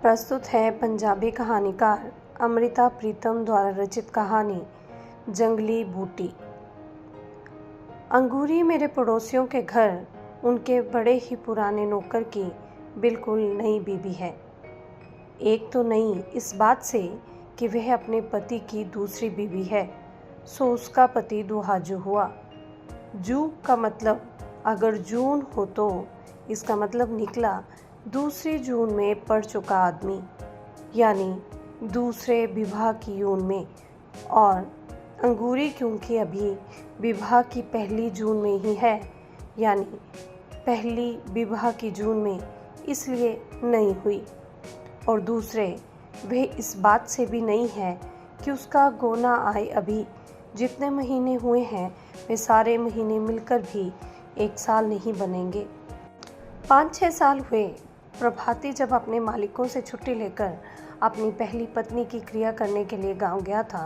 प्रस्तुत है पंजाबी कहानीकार अमृता प्रीतम द्वारा रचित कहानी जंगली बूटी। अंगूरी मेरे पड़ोसियों के घर उनके बड़े ही पुराने नौकर की बिल्कुल नई बीबी है। एक तो नई इस बात से कि वह अपने पति की दूसरी बीबी है, सो उसका पति दुहाजू हुआ। जू का मतलब अगर जून हो तो इसका मतलब निकला दूसरी जून में पड़ चुका आदमी, यानी दूसरे विवाह की यून में। और अंगूरी क्योंकि अभी विवाह की पहली जून में ही है, यानी पहली विवाह की जून में, इसलिए नहीं हुई। और दूसरे वह इस बात से भी नहीं है कि उसका गोना आए अभी जितने महीने हुए हैं वे सारे महीने मिलकर भी 1 साल नहीं बनेंगे। 5-6 साल हुए। प्रभाती जब अपने मालिकों से छुट्टी लेकर अपनी पहली पत्नी की क्रिया करने के लिए गांव गया था,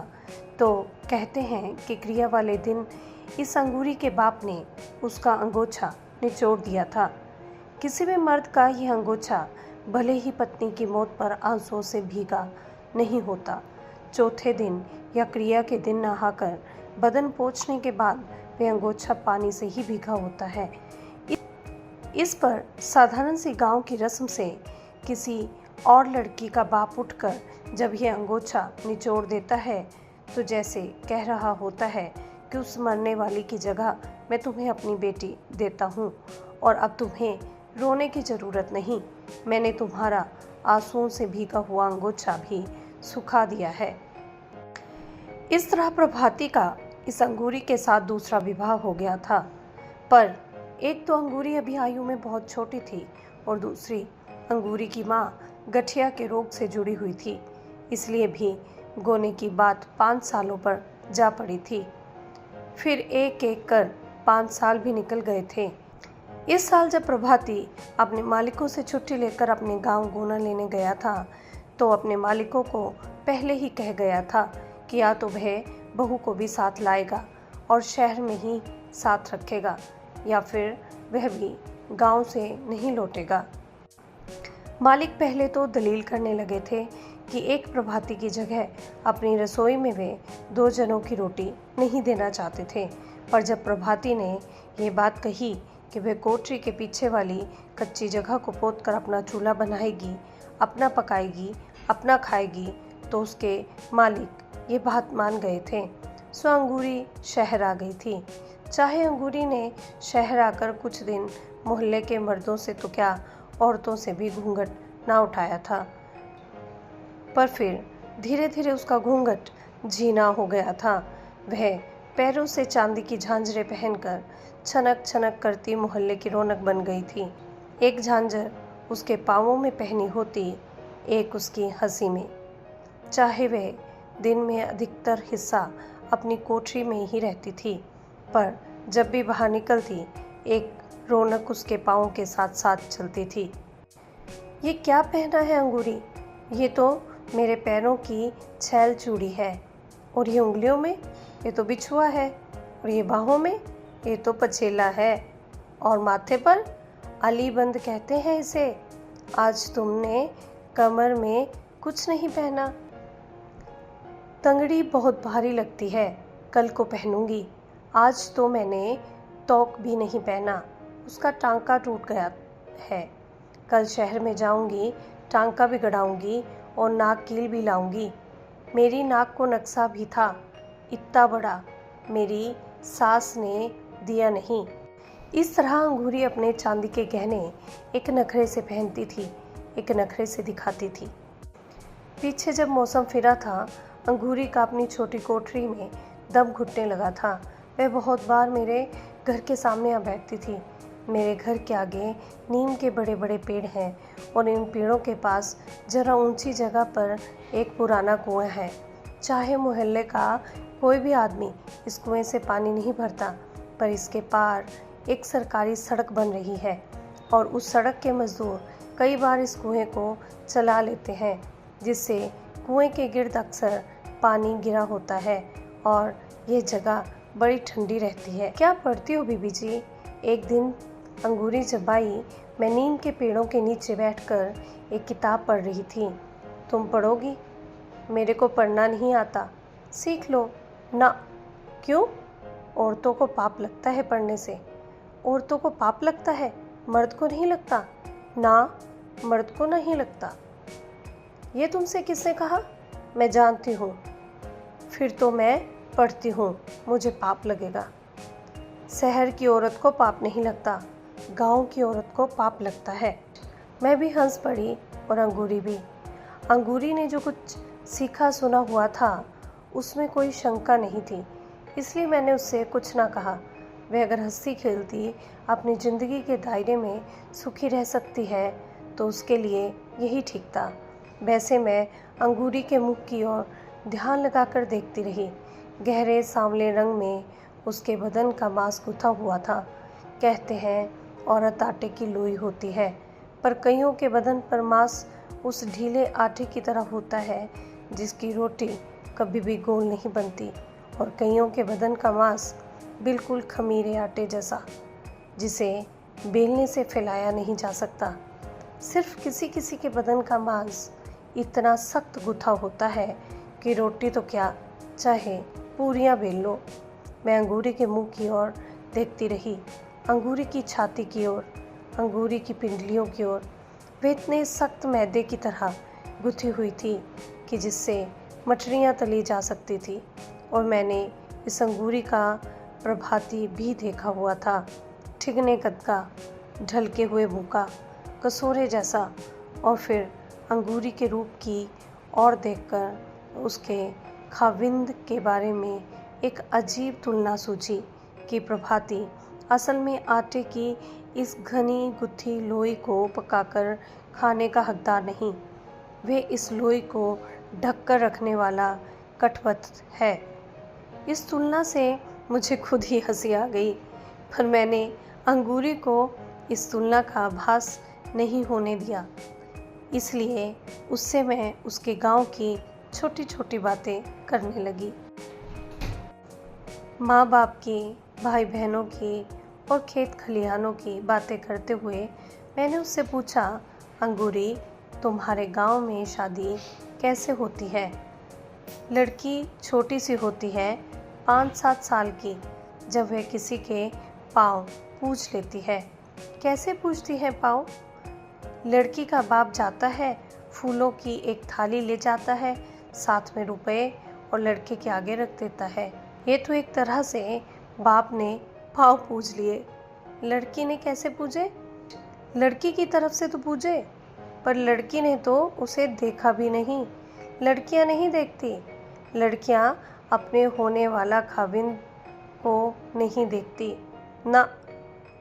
तो कहते हैं कि क्रिया वाले दिन इस अंगूरी के बाप ने उसका अंगोछा निचोड़ दिया था। किसी भी मर्द का यह अंगोछा भले ही पत्नी की मौत पर आंसुओं से भीगा नहीं होता, चौथे दिन या क्रिया के दिन नहाकर बदन पोंछने के बाद वह अंगोछा पानी से ही भीगा होता है। इस पर साधारण सी गांव की रस्म से किसी और लड़की का बाप उठकर जब यह अंगोछा निचोड़ देता है तो जैसे कह रहा होता है कि उस मरने वाली की जगह मैं तुम्हें अपनी बेटी देता हूँ और अब तुम्हें रोने की ज़रूरत नहीं, मैंने तुम्हारा आंसुओं से भीगा हुआ अंगोछा भी सुखा दिया है। इस तरह प्रभाती का इस अंगूरी के साथ दूसरा विवाह हो गया था। पर एक तो अंगूरी अभी आयु में बहुत छोटी थी और दूसरी अंगूरी की माँ गठिया के रोग से जुड़ी हुई थी, इसलिए भी गोने की बात 5 सालों पर जा पड़ी थी। फिर एक एक कर 5 साल भी निकल गए थे। इस साल जब प्रभाती अपने मालिकों से छुट्टी लेकर अपने गांव गोना लेने गया था, तो अपने मालिकों को पहले ही कह गया था कि या तो वह बहू को भी साथ लाएगा और शहर में ही साथ रखेगा, या फिर वह भी गांव से नहीं लौटेगा। मालिक पहले तो दलील करने लगे थे कि एक प्रभाती की जगह अपनी रसोई में वे 2 जनों की रोटी नहीं देना चाहते थे। पर जब प्रभाती ने ये बात कही कि वह कोठरी के पीछे वाली कच्ची जगह को पोत कर अपना चूल्हा बनाएगी, अपना पकाएगी, अपना खाएगी, तो उसके मालिक ये बात मान गए थे। सो अंगूरी शहर आ गई थी। चाहे अंगूरी ने शहर आकर कुछ दिन मोहल्ले के मर्दों से तो क्या, औरतों से भी घूंघट ना उठाया था, पर फिर धीरे धीरे उसका घूंघट झीना हो गया था। वह पैरों से चांदी की झांझरें पहनकर छनक छनक करती मोहल्ले की रौनक बन गई थी। एक झांझर उसके पाँवों में पहनी होती, एक उसकी हंसी में। चाहे वह दिन में अधिकतर हिस्सा अपनी कोठरी में ही रहती थी, पर जब भी बाहर निकलती एक रौनक उसके पाँव के साथ साथ चलती थी। ये क्या पहना है अंगूरी? ये तो मेरे पैरों की छैल चूड़ी है, और ये उंगलियों में ये तो बिछुआ है, और ये बाहों में ये तो पछेला है, और माथे पर अलीबंद कहते हैं इसे। आज तुमने कमर में कुछ नहीं पहना। तंगड़ी बहुत भारी लगती है, कल को पहनूंगी। आज तो मैंने तोक भी नहीं पहना, उसका टांका टूट गया है। कल शहर में जाऊंगी, टांका भी गड़ाऊंगी और नाक कील भी लाऊंगी। मेरी नाक को नक्शा भी था, इतना बड़ा मेरी सास ने दिया नहीं। इस तरह अंगूरी अपने चांदी के गहने एक नखरे से पहनती थी, एक नखरे से दिखाती थी। पीछे जब मौसम फिरा था, अंगूरी का अपनी छोटी कोठरी में दम घुटने लगा था। वह बहुत बार मेरे घर के सामने आ बैठती थी। मेरे घर के आगे नीम के बड़े बड़े पेड़ हैं और इन पेड़ों के पास जरा ऊंची जगह पर एक पुराना कुआं है। चाहे मोहल्ले का कोई भी आदमी इस कुएं से पानी नहीं भरता, पर इसके पार एक सरकारी सड़क बन रही है और उस सड़क के मजदूर कई बार इस कुएं को चला लेते हैं, जिससे कुएं के गिर्द अक्सर पानी गिरा होता है और ये जगह बड़ी ठंडी रहती है। क्या पढ़ती हो बीबी जी? एक दिन अंगूरी जब आई मैं नीम के पेड़ों के नीचे बैठकर एक किताब पढ़ रही थी। तुम पढ़ोगी? मेरे को पढ़ना नहीं आता। सीख लो ना। क्यों? औरतों को पाप लगता है पढ़ने से। औरतों को पाप लगता है, मर्द को नहीं लगता? ना, मर्द को नहीं लगता। ये तुमसे किसने कहा? मैं जानती हूँ। फिर तो मैं पढ़ती हूँ, मुझे पाप लगेगा। शहर की औरत को पाप नहीं लगता, गांव की औरत को पाप लगता है। मैं भी हंस पड़ी और अंगूरी भी। अंगूरी ने जो कुछ सीखा सुना हुआ था उसमें कोई शंका नहीं थी, इसलिए मैंने उससे कुछ ना कहा। वह अगर हंसती खेलती अपनी ज़िंदगी के दायरे में सुखी रह सकती है तो उसके लिए यही ठीक था। वैसे मैं अंगूरी के मुख की ओर ध्यान लगाकर देखती रही। गहरे सांवले रंग में उसके बदन का मांस गुथा हुआ था। कहते हैं औरत आटे की लोई होती है, पर कईयों के बदन पर मांस उस ढीले आटे की तरह होता है जिसकी रोटी कभी भी गोल नहीं बनती, और कईयों के बदन का मांस बिल्कुल खमीरे आटे जैसा, जिसे बेलने से फैलाया नहीं जा सकता। सिर्फ किसी किसी के बदन का मांस इतना सख्त गुथा होता है कि रोटी तो क्या, चाहे पूरियां बेल लो। मैं अंगूरी के मुंह की ओर देखती रही, अंगूरी की छाती की ओर, अंगूरी की पिंडलियों की ओर। वे इतने सख्त मैदे की तरह गुथी हुई थी कि जिससे मछलियाँ तली जा सकती थी। और मैंने इस अंगूरी का प्रभाती भी देखा हुआ था, ठिगने कद का, ढलके हुए मुँह का, कसूरे जैसा। और फिर अंगूरी के रूप की ओर देखकर उसके खाविंद के बारे में एक अजीब तुलना सूझी कि प्रभाती असल में आटे की इस घनी गुत्थी लोई को पकाकर खाने का हकदार नहीं, वे इस लोई को ढककर रखने वाला कठपुतली है। इस तुलना से मुझे खुद ही हंसी आ गई, पर मैंने अंगूरी को इस तुलना का आभास नहीं होने दिया। इसलिए उससे मैं उसके गांव की छोटी छोटी बातें करने लगी। माँ बाप की, भाई बहनों की और खेत खलिहानों की बातें करते हुए मैंने उससे पूछा, अंगूरी, तुम्हारे गांव में शादी कैसे होती है? लड़की छोटी सी होती है, 5-7 साल की, जब वह किसी के पाँव पूछ लेती है। कैसे पूछती है पाँव? लड़की का बाप जाता है, फूलों की एक थाली ले जाता है, साथ में रुपए, और लड़के के आगे रख देता है। ये तो एक तरह से बाप ने पाँव पूछ लिए। लड़की ने कैसे पूछे? लड़की की तरफ से तो पूछे, पर लड़की ने तो उसे देखा भी नहीं। लड़कियां नहीं देखती, लड़कियां अपने होने वाला खाविंद को नहीं देखती ना,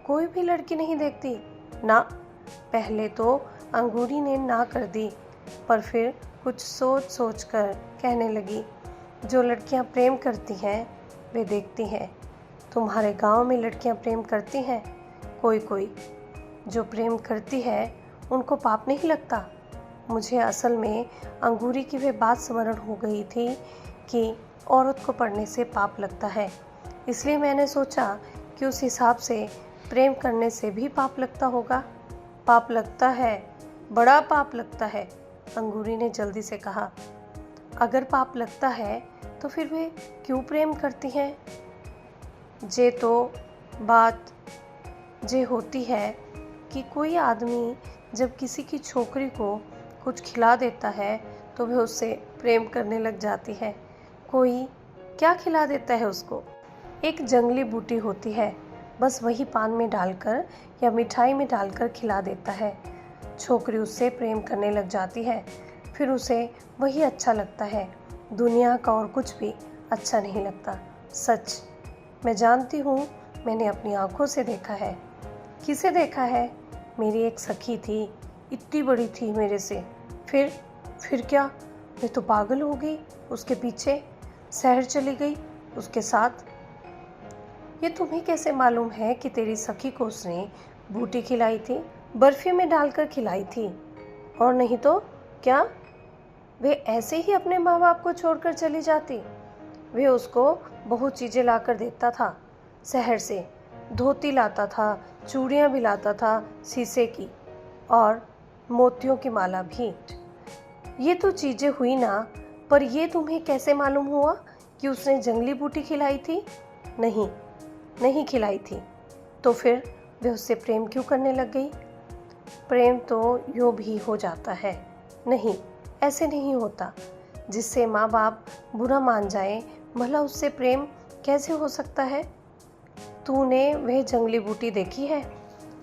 कोई भी लड़की नहीं देखती ना। पहले तो अंगूरी ने ना कर दी, पर फिर कुछ सोच सोच कर कहने लगी, जो लड़कियां प्रेम करती हैं वे देखती हैं। तुम्हारे गांव में लड़कियां प्रेम करती हैं? कोई कोई। जो प्रेम करती है उनको पाप नहीं लगता? मुझे असल में अंगूरी की वे बात स्मरण हो गई थी कि औरत को पढ़ने से पाप लगता है। इसलिए मैंने सोचा कि उस हिसाब से प्रेम करने से भी पाप लगता होगा। पाप लगता है, बड़ा पाप लगता है, अंगूरी ने जल्दी से कहा। अगर पाप लगता है तो फिर वे क्यों प्रेम करती हैं? जे तो बात जे होती है कि कोई आदमी जब किसी की छोकरी को कुछ खिला देता है तो वह उससे प्रेम करने लग जाती है। कोई क्या खिला देता है उसको? एक जंगली बूटी होती है, बस वही पान में डालकर या मिठाई में डालकर खिला देता है। छोकरी उससे प्रेम करने लग जाती है, फिर उसे वही अच्छा लगता है, दुनिया का और कुछ भी अच्छा नहीं लगता। सच, मैं जानती हूँ, मैंने अपनी आंखों से देखा है। किसे देखा है? मेरी एक सखी थी, इतनी बड़ी थी मेरे से। फिर क्या? मैं तो पागल हो गई उसके पीछे, शहर चली गई उसके साथ। ये तुम्हें कैसे मालूम है कि तेरी सखी को उसने बूटी खिलाई थी? बर्फी में डालकर खिलाई थी। और नहीं तो क्या? वे ऐसे ही अपने माँ बाप को छोड़कर चली जाती? वे उसको बहुत चीज़ें लाकर देता था, शहर से धोती लाता था, चूड़ियाँ भी लाता था शीशे की, और मोतियों की माला भी। ये तो चीज़ें हुई ना, पर ये तुम्हें कैसे मालूम हुआ कि उसने जंगली बूटी खिलाई थी? नहीं, नहीं खिलाई थी। तो फिर वे उससे प्रेम क्यों करने लग गई? प्रेम तो यूँ भी हो जाता है। नहीं, ऐसे नहीं होता। जिससे माँ बाप बुरा मान जाए, भला उससे प्रेम कैसे हो सकता है? तूने वह जंगली बूटी देखी है?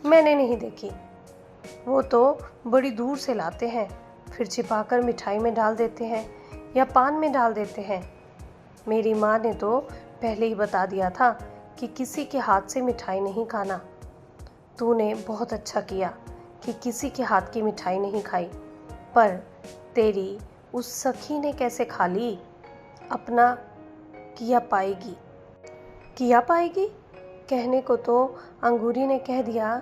मैंने नहीं देखी। वो तो बड़ी दूर से लाते हैं, फिर छिपाकर मिठाई में डाल देते हैं या पान में डाल देते हैं। मेरी माँ ने तो पहले ही बता दिया था कि किसी के हाथ से मिठाई नहीं खाना। तूने बहुत अच्छा किया कि किसी के हाथ की मिठाई नहीं खाई, पर तेरी उस सखी ने कैसे खा ली? अपना किया पाएगी। किया पाएगी कहने को तो अंगूरी ने कह दिया,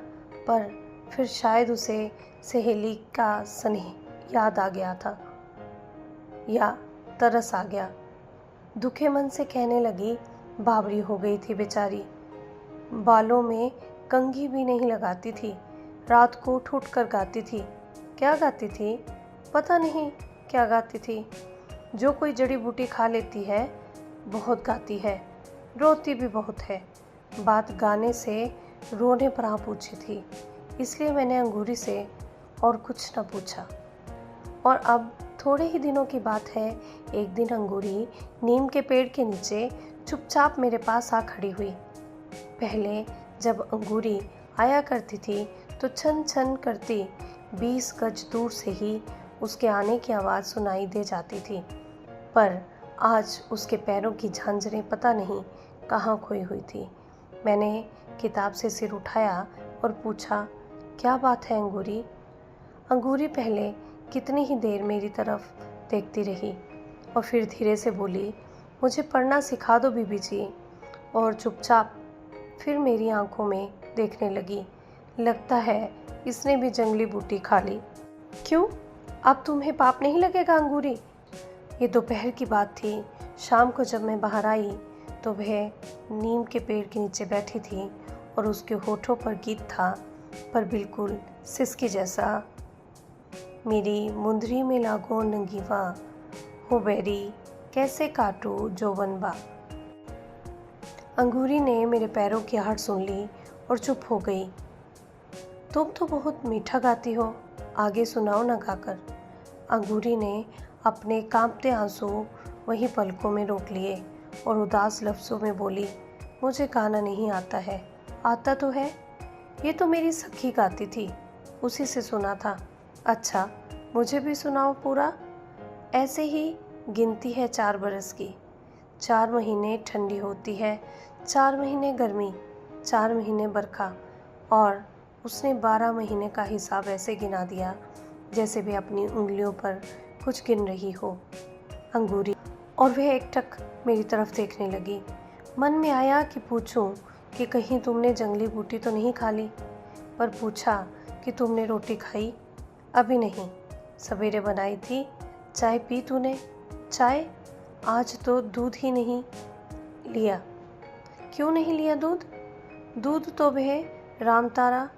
पर फिर शायद उसे सहेली का स्नेह याद आ गया था या तरस आ गया। दुखे मन से कहने लगी, बावरी हो गई थी बेचारी। बालों में कंघी भी नहीं लगाती थी, रात को उठ उठ कर गाती थी। क्या गाती थी? पता नहीं क्या गाती थी। जो कोई जड़ी बूटी खा लेती है, बहुत गाती है, रोती भी बहुत है। बात गाने से रोने पर आ पूछी थी, इसलिए मैंने अंगूरी से और कुछ न पूछा। और अब थोड़े ही दिनों की बात है, एक दिन अंगूरी नीम के पेड़ के नीचे चुपचाप मेरे पास आ खड़ी हुई। पहले जब अंगूरी आया करती थी तो छन छन करती 20 गज दूर से ही उसके आने की आवाज़ सुनाई दे जाती थी, पर आज उसके पैरों की झांझरें पता नहीं कहाँ खोई हुई थी। मैंने किताब से सिर उठाया और पूछा, क्या बात है अंगूरी? अंगूरी पहले कितनी ही देर मेरी तरफ देखती रही और फिर धीरे से बोली, मुझे पढ़ना सिखा दो बीबी जी। और चुपचाप फिर मेरी आंखों में देखने लगी। लगता है इसने भी जंगली बूटी खा ली। क्यों, अब तुम्हें पाप नहीं लगेगा अंगूरी? ये दोपहर की बात थी। शाम को जब मैं बाहर आई तो वह नीम के पेड़ के नीचे बैठी थी और उसके होठों पर गीत था, पर बिल्कुल सिसकी जैसा। मेरी मुंदरी में लागो नंगीवा, हो बैरी कैसे काटू जोबनबा। अंगूरी ने मेरे पैरों की आहट सुन ली और चुप हो गई। तुम तो बहुत मीठा गाती हो, आगे सुनाओ ना गाकर। अंगूरी ने अपने कांपते आंसू वहीं पलकों में रोक लिए और उदास लफ्ज़ों में बोली, मुझे गाना नहीं आता है। आता तो है, ये तो मेरी सखी गाती थी, उसी से सुना था। अच्छा, मुझे भी सुनाओ पूरा। ऐसे ही गिनती है 4 बरस की। 4 महीने ठंडी होती है, 4 महीने गर्मी, 4 महीने बरखा, और उसने 12 महीने का हिसाब ऐसे गिना दिया जैसे वे अपनी उंगलियों पर कुछ गिन रही हो। अंगूरी और वह एकटक मेरी तरफ देखने लगी। मन में आया कि पूछूं कि कहीं तुमने जंगली बूटी तो नहीं खा ली, पर पूछा कि तुमने रोटी खाई? अभी नहीं, सवेरे बनाई थी। चाय पी तूने? चाय? आज तो दूध ही नहीं लिया। क्यों नहीं लिया दूध? दूध तो वह रामतारा,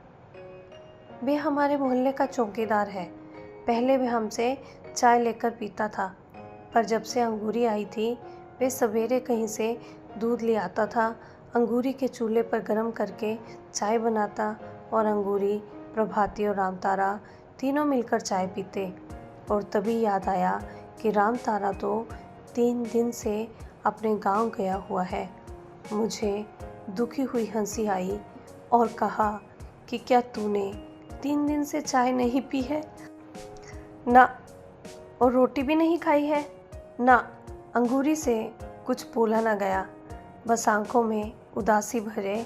वे हमारे मोहल्ले का चौकीदार है। पहले वह हमसे चाय लेकर पीता था, पर जब से अंगूरी आई थी वे सवेरे कहीं से दूध ले आता था, अंगूरी के चूल्हे पर गर्म करके चाय बनाता और अंगूरी, प्रभाती और रामतारा तीनों मिलकर चाय पीते। और तभी याद आया कि रामतारा तो 3 दिन से अपने गांव गया हुआ है। मुझे दुखी हुई हंसी आई और कहा कि क्या तूने 3 दिन से चाय नहीं पी है? ना। और रोटी भी नहीं खाई है? ना। अंगूरी से कुछ बोला ना गया, बस आंखों में उदासी भरे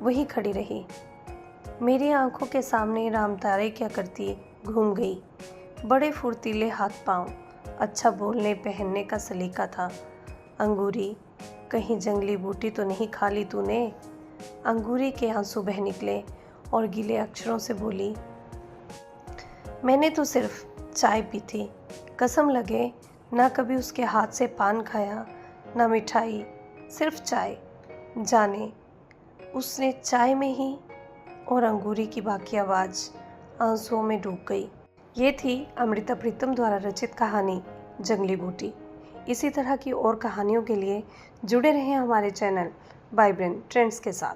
वही खड़ी रही। मेरी आंखों के सामने रामतारे क्या करती घूम गई। बड़े फुर्तीले हाथ पांव, अच्छा बोलने पहनने का सलीका था। अंगूरी, कहीं जंगली बूटी तो नहीं खा ली तूने? अंगूरी के आंसू बह निकले और गीले अक्षरों से बोली, मैंने तो सिर्फ चाय पी थी। कसम लगे ना कभी उसके हाथ से पान खाया, ना मिठाई, सिर्फ चाय। जाने उसने चाय में ही और अंगूरी की बाकी आवाज़ आंसुओं में डूब गई। ये थी अमृता प्रीतम द्वारा रचित कहानी जंगली बूटी। इसी तरह की और कहानियों के लिए जुड़े रहें हमारे चैनल वाइब्रेंट ट्रेंड्स के साथ।